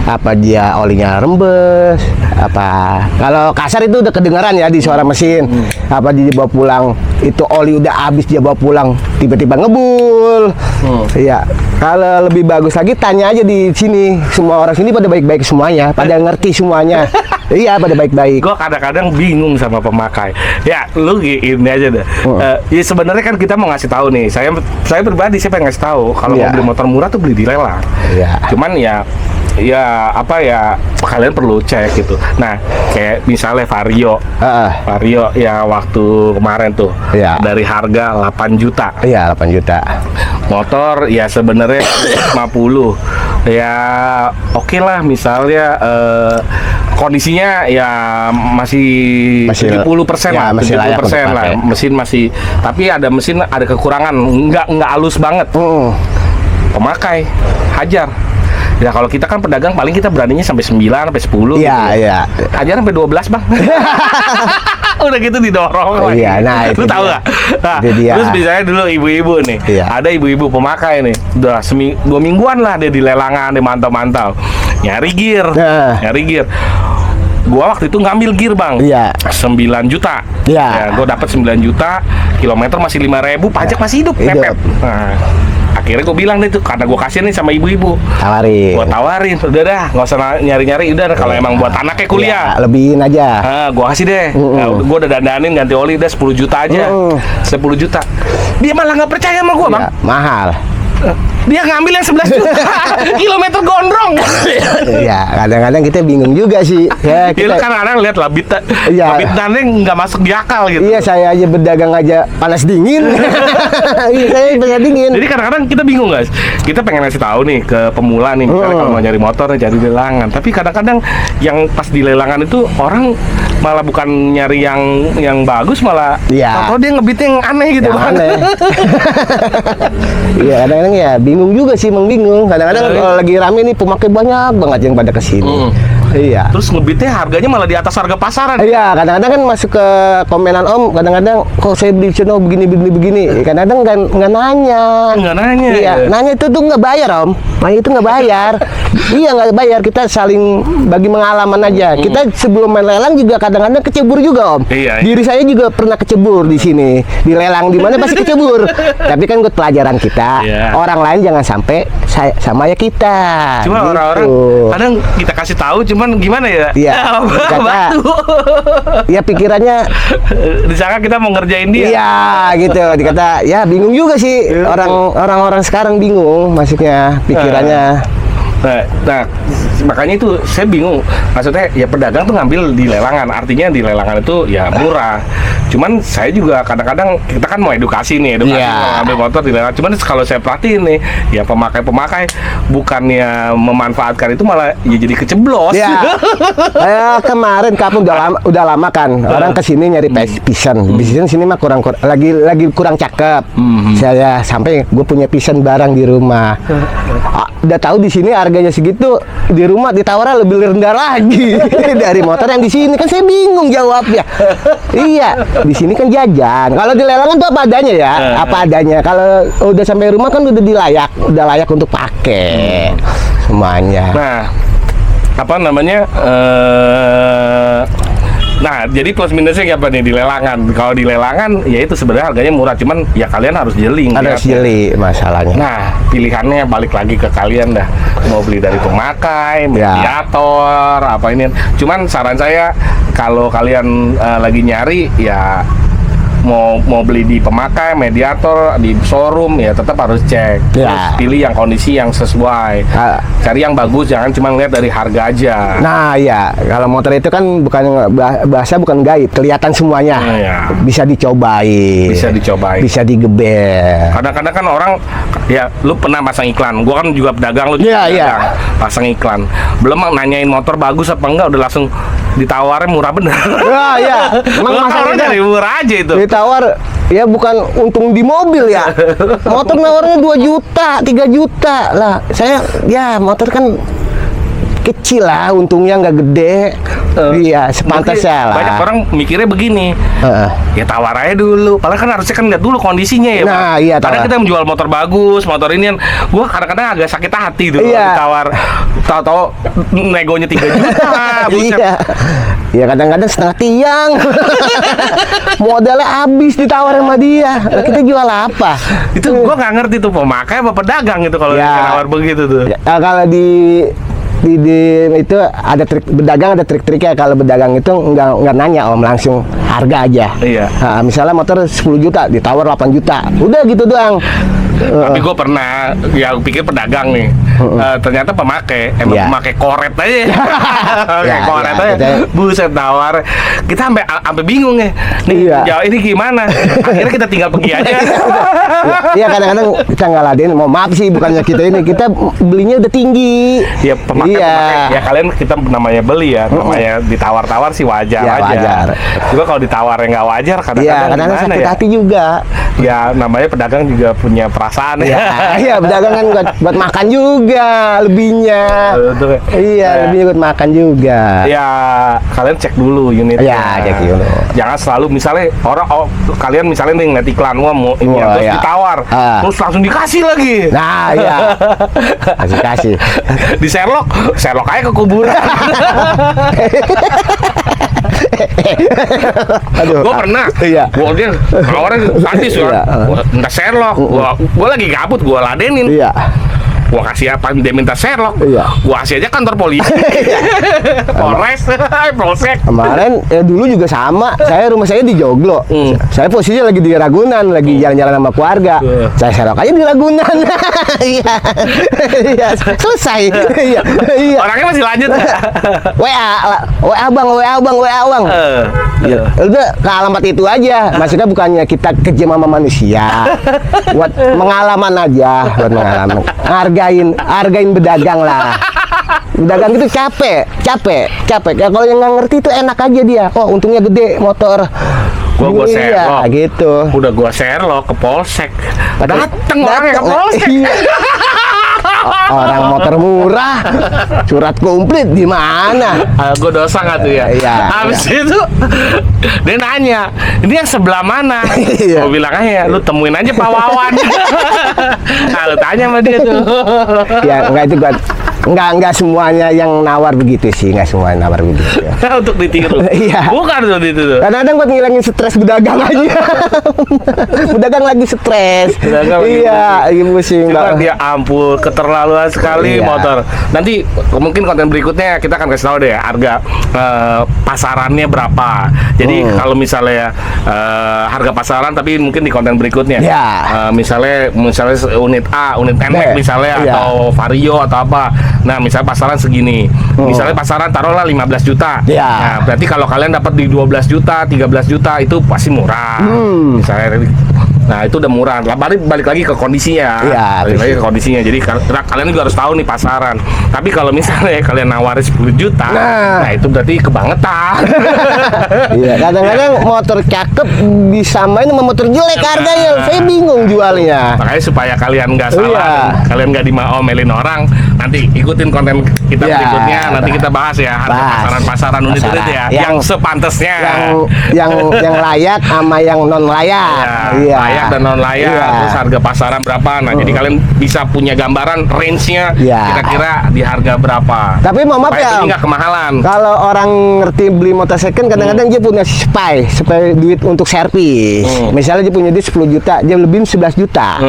A: Apa dia olinya rembes, apa kalau kasar itu udah kedengaran ya di suara mesin. Apa dia bawa pulang itu oli udah habis, dia bawa pulang tiba-tiba ngebul. Iya. Kalau lebih bagus lagi tanya aja di sini. Semua orang sini pada baik-baik semuanya, pada ngerti semuanya. Iya, pada baik-baik.
B: Gue kadang-kadang bingung sama pemakai. Ya, lu ini aja deh. Ya sebenarnya kan kita mau ngasih tahu nih. Saya pribadi saya pengen ngasih tahu kalau mau beli motor murah tuh beli di lelang.
A: Iya.
B: Cuman ya apa ya kalian perlu cek gitu. Nah, kayak misalnya Vario. Vario ya waktu kemarin tuh dari harga 8 juta.
A: Iya, 8 juta.
B: Motor ya sebenarnya 50. Ya oke lah misalnya kondisinya ya masih 70%
A: ya,
B: lah,
A: masih
B: 70% lah. Mesin masih, tapi ada mesin ada kekurangan, nggak halus banget. Pemakai hajar. Ya kalau kita kan pedagang paling kita beraninya sampai 9 sampai 10
A: Iya,
B: gitu.
A: Iya.
B: Hajar sampai 12, Bang. Udah gitu didorong lagi.
A: Iya, nah
B: lu tahu nggak? Nah, terus misalnya dulu ibu-ibu nih, ada ibu-ibu pemakai nih, udah 2 mingguan lah dia di lelangan, dia mantau-mantau, nyari gear. Gua waktu itu ngambil gear, Bang. 9 juta. Ya, gua dapat 9 juta, kilometer masih 5.000, pajak masih hidup, nepet. Nah, akhirnya gue bilang deh tuh, karena gue kasih nih sama ibu-ibu, gue tawarin, udah dah, nggak usah nyari-nyari, udah kalau emang buat anaknya kuliah,
A: lebihin aja.
B: Gue kasih deh, gue udah dandanin ganti oli, udah 10 juta aja, 10 juta. Dia malah nggak percaya sama gue, Bang.
A: Mahal.
B: Dia ngambil yang 11 juta kilometer gondrong.
A: Iya, kadang-kadang kita bingung juga sih. Ya,
B: kita kadang-kadang lihat labit nanti nggak masuk di akal gitu.
A: Iya, saya aja berdagang aja panas dingin. Iya, saya panas dingin.
B: Jadi kadang-kadang kita bingung, guys. Kita pengen ngasih tahu nih ke pemula nih, misalnya kalau mau nyari motor cari lelangan. Tapi kadang-kadang yang pas di lelangan itu orang malah bukan nyari yang bagus, malah atau dia ngebitnya yang aneh gitu, Bang.
A: Aneh. Iya, kadang-kadang ya bingung juga sih, emang bingung. Kadang-kadang kalau lagi rame nih pemakai banyak banget yang pada kesini. Iya.
B: Terus ngebitnya harganya malah di atas harga pasaran.
A: Iya, kadang-kadang kan masuk ke komenan Om, kadang-kadang kok saya beli channel begini. Kadang-kadang nggak nanya. Iya, nanya itu tuh nggak bayar, Om. Nanya itu nggak bayar. Iya, nggak bayar. Kita saling bagi pengalaman aja. Kita sebelum main lelang juga kadang-kadang kecebur juga, Om.
B: Iya.
A: Diri saya juga pernah kecebur di sini. Di lelang di mana pasti kecebur. Tapi kan buat pelajaran kita. Orang lain jangan sampai sama ya kita.
B: Cuma
A: gitu.
B: Orang-orang kadang kita kasih tahu, cuman gimana ya?
A: Iya.
B: Batu.
A: Ya pikirannya
B: disangka kita mau ngerjain dia.
A: Iya, gitu. Dikata ya bingung juga sih orang-orang sekarang bingung maksudnya pikirannya.
B: Nah, makanya itu saya bingung. Maksudnya ya pedagang tuh ngambil di lelangan, artinya di lelangan itu ya murah. Cuman saya juga kadang-kadang kita kan mau edukasi mau ngambil motor di lelangan. Cuman kalau saya perhatiin nih, ya pemakai bukannya memanfaatkan itu malah ya jadi keceblos.
A: Ya. Kemarin kapan udah lama kan orang kesini nyari pisan. Pisan sini mah lagi kurang cakep. Saya sampai gue punya pisan barang di rumah. Udah tahu di sini harganya segitu, di rumah ditawarin lebih rendah lagi dari motor yang di sini. Kan saya bingung jawabnya. Iya, di sini kan jajan. Kalau di lelangan tuh apa adanya ya, apa adanya. Kalau udah sampai rumah kan udah layak untuk pakai semuanya.
B: Nah, apa namanya? Nah, jadi plus minusnya kayak apa nih di lelangan? Kalau di lelangan, ya itu sebenarnya harganya murah, cuman ya kalian harus jeli.
A: Harus jeli masalahnya.
B: Nah, pilihannya balik lagi ke kalian dah. Mau beli dari pemakai, mediator, apa ini. Cuman saran saya kalau kalian lagi nyari ya mau beli di pemakai, mediator, di showroom ya tetap harus cek. Terus pilih yang kondisi yang sesuai. Cari yang bagus, jangan cuma lihat dari harga aja.
A: Nah, iya, kalau motor itu kan bukan bahasa bukan gaib, kelihatan semuanya. Bisa dicobain. Bisa digeber.
B: Kadang-kadang kan orang ya lu pernah pasang iklan. Gua kan juga pedagang, lu juga pedagang. Pasang iklan. Belum nanyain motor bagus apa enggak udah langsung ditawarin murah bener.
A: Iya. Emang
B: masalahnya dari murah aja itu.
A: Ditawar ya bukan untung di mobil ya. Motor nawarnya 2 juta, 3 juta lah. Saya ya motor kan kecil lah, untungnya nggak gede. Iya, sepantasnya lah.
B: Banyak orang mikirnya begini. Ya tawar aja dulu. Padahal kan harusnya kan lihat dulu kondisinya ya.
A: Nah, iya,
B: karena kita menjual motor bagus, motor ini kan gua kadang-kadang agak sakit hati tuh ditawar. Tahu-tahu negonya 3 juta.
A: Iya. Ya kadang-kadang setengah tiang. Modalnya habis ditawar sama dia. Nah, kita jual apa?
B: Itu gua nggak ngerti tuh pemakai apa pedagang itu kalau
A: Ya.
B: nawar begitu tuh.
A: Ya, kalau di itu ada trik berdagang, ada trik-triknya. Kalau berdagang itu nggak nanya Om, langsung harga aja.
B: Iya.
A: Nah, misalnya motor 10 juta ditawar 8 juta. Udah gitu doang.
B: Tapi gue pernah, ya aku pikir pedagang nih, ternyata pemakai, emang
A: Ya.
B: pemakai koret aja, pakai
A: Ya,
B: koret
A: ya,
B: aja,
A: kita-
B: buset tawar, kita sampai bingung ya, nih
A: Iya.
B: jauh ini gimana, akhirnya kita tinggal pergi aja.
A: Iya kadang-kadang kita nggak ladenin. Mau maaf sih, bukannya kita ini, kita belinya udah tinggi.
B: Ya pemakai,
A: Iya.
B: ya kalian kita namanya beli ya, namanya ditawar-tawar sih wajar
A: Ya,
B: aja.
A: wajar.
B: Juga kalau ditawar yang nggak wajar,
A: Iya,
B: kadang-kadang
A: kadang-kadang
B: gimana
A: sakit
B: ya?
A: hati juga.
B: Ya namanya pedagang juga punya perasaan
A: Iya,
B: ya.
A: iya pedagang kan buat makan juga lebihnya.
B: Betul.
A: Iya,
B: Nah,
A: lebihnya buat makan juga.
B: Ya kalian cek dulu unitnya.
A: Iya, cek dulu.
B: Jangan selalu misalnya kalian misalnya nih ngeliat iklan mau ini
A: Wah,
B: terus
A: iya.
B: ditawar, terus langsung dikasih lagi.
A: Nah, iya. Kasih.
B: Di Sherlock aja ke kuburan.
A: Aduh.
B: Gue pernah,
A: Iya.
B: dia tawarin sadis kan,
A: Iya.
B: minta Sherlock, gue lagi gabut, gue ladenin.
A: Iya.
B: Gua kasih apa dia minta Sherlock,
A: Iya.
B: gua kasih aja kantor polisi, Polres, Polsek.
A: Kemarin dulu juga sama. Rumah saya di Joglo. Saya posisinya lagi di Ragunan, lagi jalan-jalan sama keluarga. Saya serok aja di Ragunan. Iya. Iya, selesai. Iya. Iya.
B: Orangnya masih lanjut.
A: WA bang.
B: Iya.
A: Udah ke alamat itu aja. Maksudnya bukannya kita kejam sama manusia. Buat pengalaman aja, buat pengalaman. Hargain berdagang lah. Berdagang itu capek. Ya, kalau yang nggak ngerti itu enak aja dia. Oh, untungnya gede motor.
B: Gua
A: Iya,
B: Sherlock.
A: gitu.
B: Udah gua Sherlock ke Polsek. Dateng orangnya ke Polsek.
A: Iya. Orang motor murah, surat komplit di mana?
B: Gue dosa nggak tuh ya?
A: Iya,
B: Habis itu dia nanya, ini yang sebelah mana?
A: Iya.
B: Gue bilang aja, lu temuin aja Pak Wawan. Nah, lu tanya sama dia tuh.
A: Ya enggak itu buat enggak semuanya yang nawar begitu sih, enggak semua yang nawar begitu.
B: Untuk ditiru.
A: Iya.
B: Bukan tuh itu tuh.
A: Kadang-kadang buat ngilangin stres berdagang aja. Berdagang lagi stres.
B: Berdagang lagi
A: Iya, lagi pusing.
B: Cuma dia ampun keterlaluan sekali
A: Iya.
B: motor. Nanti mungkin konten berikutnya kita akan kasih tahu deh harga pasarannya berapa. Jadi kalau misalnya harga pasaran tapi mungkin di konten berikutnya.
A: Ya.
B: Misalnya unit A, unit NMAX misalnya
A: Iya.
B: atau Vario atau apa. Nah, misalnya pasaran segini. Misalnya pasaran taruhlah 15 juta.
A: Iya.
B: Nah, berarti kalau kalian dapat di 12 juta, 13 juta itu pasti murah. Misalnya nah itu udah murah. Balik lagi ke kondisinya.
A: Iya,
B: Balik lagi ke kondisinya. Jadi kalian juga harus tahu nih pasaran. Tapi kalau misalnya kalian nawarin 10 juta, nah itu berarti kebangetan.
A: Iya, kadang-kadang motor cakep disamain sama motor jelek harganya. Saya bingung jualnya.
B: Makanya supaya kalian nggak salah,
A: Iya.
B: kalian nggak diomelin orang, nanti ikutin konten kita
A: Iya.
B: berikutnya. Nanti kita bahas ya harga
A: Bahas.
B: pasaran unit
A: Pasaran.
B: ya,
A: Yang-
B: yang sepantesnya.
A: yang layak sama yang non layak.
B: Ya, layak dan non layak,
A: Iya.
B: terus harga pasaran berapa. Nah, jadi kalian bisa punya gambaran range-nya
A: Iya.
B: kira-kira di harga berapa.
A: Tapi mohon maaf
B: Supaya
A: ya,
B: jadi
A: Om.
B: nggak kemahalan.
A: Kalau orang ngerti beli motor second, kadang-kadang dia punya spy duit untuk servis. Misalnya dia punya duit 10 juta, dia lebihin 11 juta.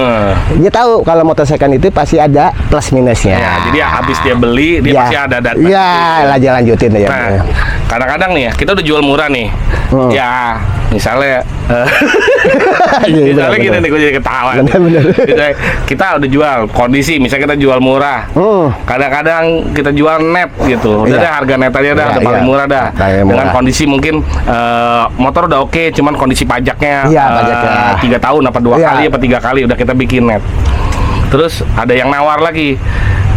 A: Dia tahu kalau motor second itu pasti ada plus minusnya.
B: Ya, jadi habis dia beli, dia
A: Ya.
B: pasti ada data.
A: Iya, lanjutin aja.
B: Nah, kadang-kadang nih ya, kita udah jual murah nih. Ya, misalnya
A: Iya,
B: misalnya gini
A: bener.
B: nih, gue jadi ketawa.
A: Bener.
B: Misalnya kita udah jual kondisi, misalnya kita jual murah. Kadang-kadang kita jual net gitu. Udah
A: Iya.
B: deh harga net aja dah,
A: Iya,
B: udah paling
A: iya.
B: murah dah.
A: Paling
B: Dengan
A: murah.
B: kondisi mungkin motor udah oke, cuman kondisi pajaknya
A: Iya, pajaknya.
B: 3 tahun apa 2
A: Iya.
B: kali apa 3 kali udah kita bikin net. Terus ada yang nawar lagi.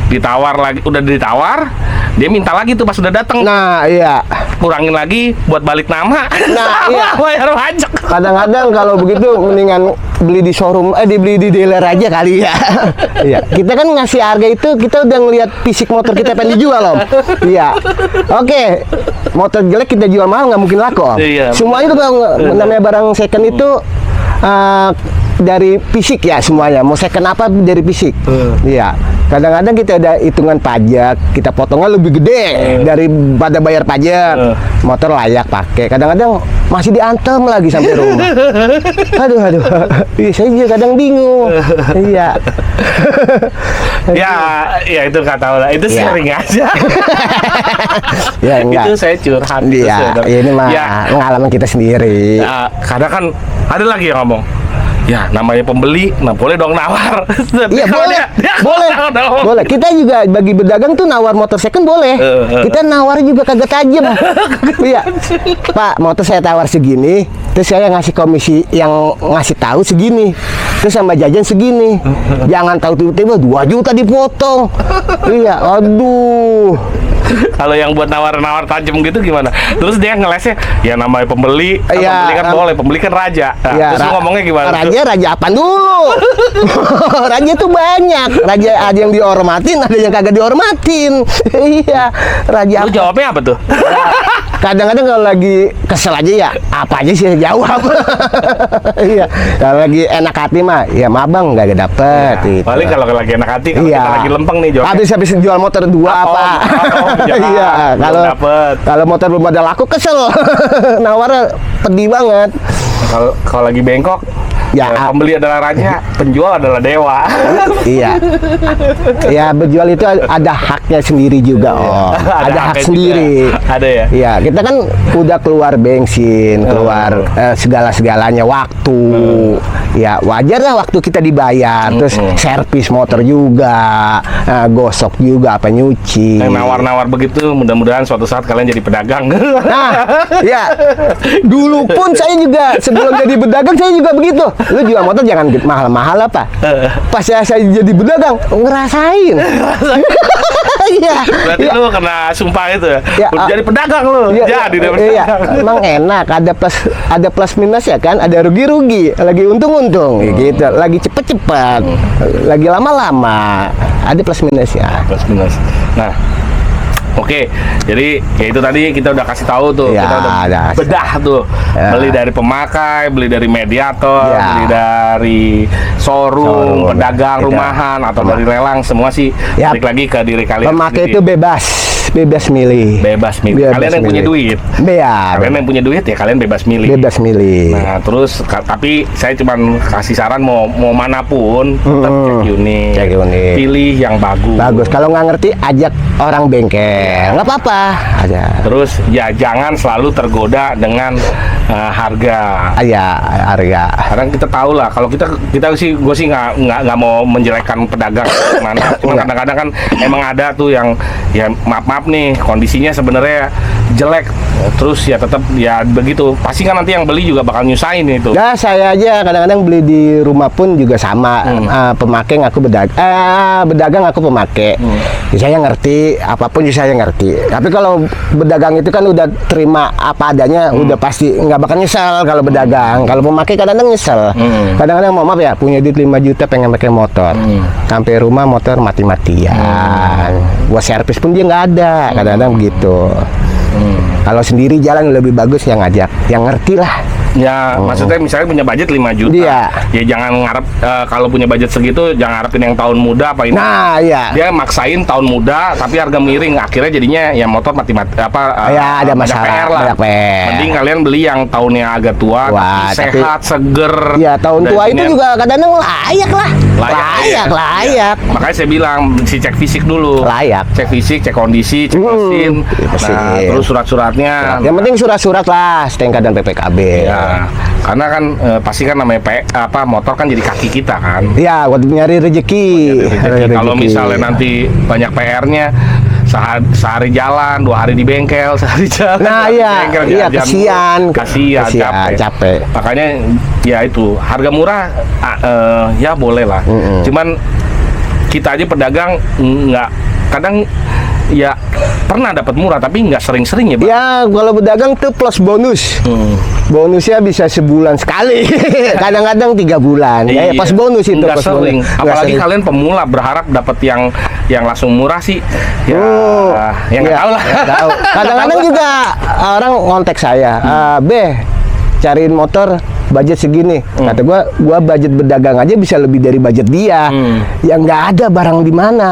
B: Ditawar lagi, udah ditawar, dia minta lagi tuh pas udah datang.
A: Nah, iya.
B: Kurangin lagi buat balik nama.
A: Nah, iya.
B: Bayar pajak.
A: Kadang-kadang kalau begitu mendingan beli di showroom, dibeli di dealer aja kali ya. Iya. Kita kan ngasih harga itu, kita udah ngelihat fisik motor kita pengen dijual, Om. Iya. Oke. Motor jelek kita jual mahal nggak mungkin laku, Om.
B: Iya.
A: Semua itu kalau namanya barang second itu dari fisik ya semuanya. Mau second apa dari fisik. Iya. Kadang-kadang kita ada hitungan pajak, kita potongnya lebih gede daripada bayar pajak. Motor layak pakai. Kadang-kadang masih diantem lagi sampai rumah. Aduh. Iya, saya juga kadang bingung. Iya.
B: Ya itu nggak tahu lah. Itu
A: Ya.
B: sering aja.
A: Ya enggak.
B: Itu saya curhat. Itu
A: Iya,
B: sebenarnya.
A: ini mah
B: Ya,
A: pengalaman kita sendiri.
B: kadang kan ada lagi yang ngomong, ya namanya pembeli, nah boleh dong nawar.
A: Iya
B: Kalau
A: boleh,
B: dia
A: boleh,
B: nawar.
A: boleh. Kita juga bagi pedagang tuh nawar motor second boleh. Kita nawar juga kagak tajam. Iya, Pak, motor saya tawar segini, terus saya ngasih komisi yang ngasih tahu segini, terus sama jajan segini. Jangan tahu tiba-tiba 2 juta dipotong. Iya, aduh.
B: Kalau yang buat nawar-nawar tajam gitu gimana? Terus dia ngelesnya, ya namanya pembeli,
A: Iya,
B: pembeli kan boleh, pembeli kan raja. Nah,
A: Ya,
B: terus lu ngomongnya gimana?
A: Raja apa dulu? Raja tuh banyak. Raja ada yang dihormatin, ada yang kagak dihormatin. Iya, raja.
B: Lu jawabnya apa tuh?
A: Kadang-kadang kalau lagi kesel aja ya apa aja sih saya jawab. Iya, kalau lagi enak hati mah ya mabang nggak dapet. Gitu.
B: Paling kalau lagi enak hati, kalau
A: Iya.
B: kita lagi lempeng nih jawabnya.
A: Habis jual motor 2 apa?
B: jangan.
A: Iya,
B: Belum
A: kalau
B: dapet.
A: kalau motor belum ada laku kesel. Nawarnya pedih banget.
B: Kalau lagi bengkok,
A: Ya,
B: pembeli adalah raja, penjual adalah dewa.
A: Iya. Ya berjual itu ada haknya sendiri juga, Ada hak
B: haknya
A: sendiri.
B: juga. Ada ya?
A: Iya, kita kan udah keluar bensin, keluar segala-segalanya waktu. Ya, wajar lah waktu kita dibayar. Terus servis motor juga, gosok juga apa nyuci.
B: Yang nawar-nawar begitu, mudah-mudahan suatu saat kalian jadi pedagang.
A: Nah, ya. Dulu pun saya juga sebelum jadi pedagang saya juga begitu. Lu jual motor jangan mahal-mahal apa. Pas saya jadi pedagang ngerasain. Iya.
B: Berarti lu kena sumpah itu ya?
A: Ya,
B: Udah jadi pedagang lu. Jadi deh
A: iya,
B: pedagang.
A: emang enak. Ada plus minus ya kan. Ada rugi-rugi. Lagi untung-untung gitu. Lagi cepet-cepet. Lagi lama-lama. Ada plus minus ya.
B: Plus minus. Nah, oke, jadi ya itu tadi kita udah kasih tahu tuh,
A: Ya,
B: kita udah
A: udah.
B: bedah tuh,
A: Ya.
B: beli dari pemakai, beli dari mediator,
A: Ya.
B: beli dari showroom, pedagang
A: Kita-
B: rumahan atau dari lelang, semua sih
A: Ya.
B: balik lagi ke diri kalian.
A: Pemakai
B: sendiri.
A: itu bebas milih.
B: bebas milih.
A: Bebas
B: Kalian yang punya
A: milih.
B: duit,
A: Biar.
B: kalian yang punya duit ya kalian bebas milih.
A: Bebas milih.
B: Nah, terus tapi saya cuman kasih saran mau manapun tetap cek unit.
A: Cek unit.
B: Pilih yang bagus.
A: Bagus. Kalau nggak ngerti, ajak orang bengkel. Nggak apa-apa. Aja.
B: Terus ya jangan selalu tergoda dengan harga.
A: Ya, harga.
B: Karena kita tahu lah kalau kita sih gue sih nggak mau menjelekkan pedagang mana. Cuma kadang-kadang kan emang ada tuh yang ya maaf nih kondisinya sebenarnya jelek. Terus ya tetap ya begitu. Pasti kan nanti yang beli juga bakal nyusahin itu.
A: Ya saya aja kadang-kadang beli di rumah pun juga sama. Pemakai ngaku bedagang aku pemakai. Ya, saya ngerti apapun juga saya ngerti. Tapi kalau bedagang itu kan udah terima apa adanya, udah pasti nggak bakal nyesel kalau bedagang. Kalau pemakai kadang-kadang nyesel. Kadang-kadang mau maaf ya punya duit 5 juta pengen pakai motor. Sampai rumah motor mati-matian. Buat servis pun dia nggak ada. Kadang-kadang begitu. Kalau sendiri jalan lebih bagus yang ngajak, yang ngerti lah.
B: Ya, maksudnya misalnya punya budget 5 juta.
A: Iya.
B: Ya jangan ngarep kalau punya budget segitu jangan ngarepin yang tahun muda apa ini.
A: Nah, iya.
B: Dia maksain tahun muda tapi harga miring, akhirnya jadinya ya motor mati-mati
A: Ya, ada
B: banyak
A: masalah,
B: PR lah.
A: banyak PR.
B: Mending kalian beli yang tahunnya agak tua,
A: Wah,
B: tapi sehat, seger.
A: Ya tahun
B: Dan
A: tua
B: ini
A: itu juga kadang-kadang layak lah.
B: Layak.
A: Layak.
B: Makanya saya bilang si cek fisik dulu.
A: Layak.
B: Cek fisik, cek kondisi, cek mesin.
A: mesin.
B: Nah, terus surat-suratnya.
A: Yang penting surat-surat lah, STNK dan PPKB.
B: Ya, karena kan pasti kan namanya motor kan jadi kaki kita kan.
A: Ya, buat nyari rezeki.
B: Jadi kalau misalnya nanti banyak PR-nya sehari jalan, 2 hari di bengkel, sehari jalan.
A: Nah,
B: 2 hari di
A: iya,
B: bengkel,
A: iya
B: jajan mulu.
A: kasihan, capek.
B: Makanya ya itu harga murah ya boleh lah. Cuman kita aja pedagang nggak kadang ya pernah dapat murah tapi nggak sering-sering ya, Bang.
A: Ya, kalau berdagang tuh plus bonus. Bonusnya bisa sebulan sekali. Kadang-kadang 3 bulan. Ya,
B: Iya.
A: pas bonus itu
B: Nggak
A: pas
B: sering.
A: bonus. Nggak
B: Apalagi
A: sering.
B: kalian pemula berharap dapat yang langsung murah sih. Ya, ya nggak
A: Iya,
B: tahu lah.
A: nggak tahu. Kadang-kadang juga orang ngontek saya, B, cariin motor budget segini. Kata gua budget berdagang aja bisa lebih dari budget dia. Yang nggak ada barang di mana.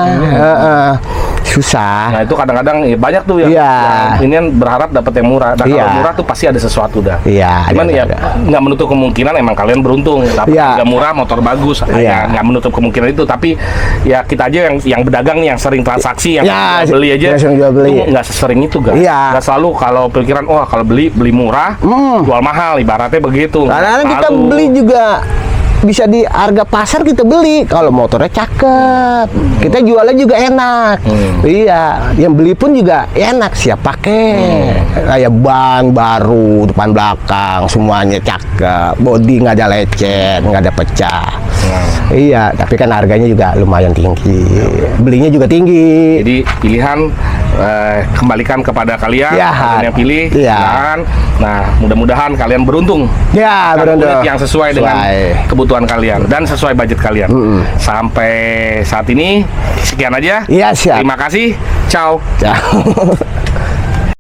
A: Susah.
B: Nah itu kadang-kadang ya banyak tuh yang,
A: Iya.
B: yang ini kan berharap dapat yang murah. Dan
A: Iya.
B: kalau murah tuh pasti ada sesuatu dah.
A: Iya,
B: Cuman ya
A: ada.
B: nggak menutup kemungkinan emang kalian beruntung dapat
A: Iya.
B: harga murah, motor bagus.
A: Iya.
B: Ya nggak menutup kemungkinan itu. Tapi ya kita aja yang berdagang nih, yang sering transaksi, yang
A: Ya,
B: jual beli aja,
A: yang sering jual beli.
B: itu nggak sesering itu guys.
A: Iya.
B: Nggak selalu kalau pikiran kalau beli murah, jual mahal, ibaratnya begitu.
A: Kadang-kadang kita
B: Selalu.
A: beli juga bisa di harga pasar kita beli kalau motornya cakep, kita jualnya juga enak. Iya, yang beli pun juga enak, siap pakai. Kayak ban baru, depan belakang semuanya cakep, bodi nggak ada lecet, nggak ada pecah. Iya, tapi kan harganya juga lumayan tinggi, belinya juga tinggi.
B: Jadi pilihan kembalikan kepada kalian,
A: Ya,
B: kalian yang pilih.
A: ya.
B: Silakan. Nah, mudah-mudahan kalian beruntung.
A: Ya,
B: Kan
A: beruntung.
B: unit yang sesuai dengan kebutuhan kalian dan sesuai budget kalian. Sampai saat ini sekian aja.
A: Iya, siap.
B: Terima kasih. Ciao.
A: Ciao.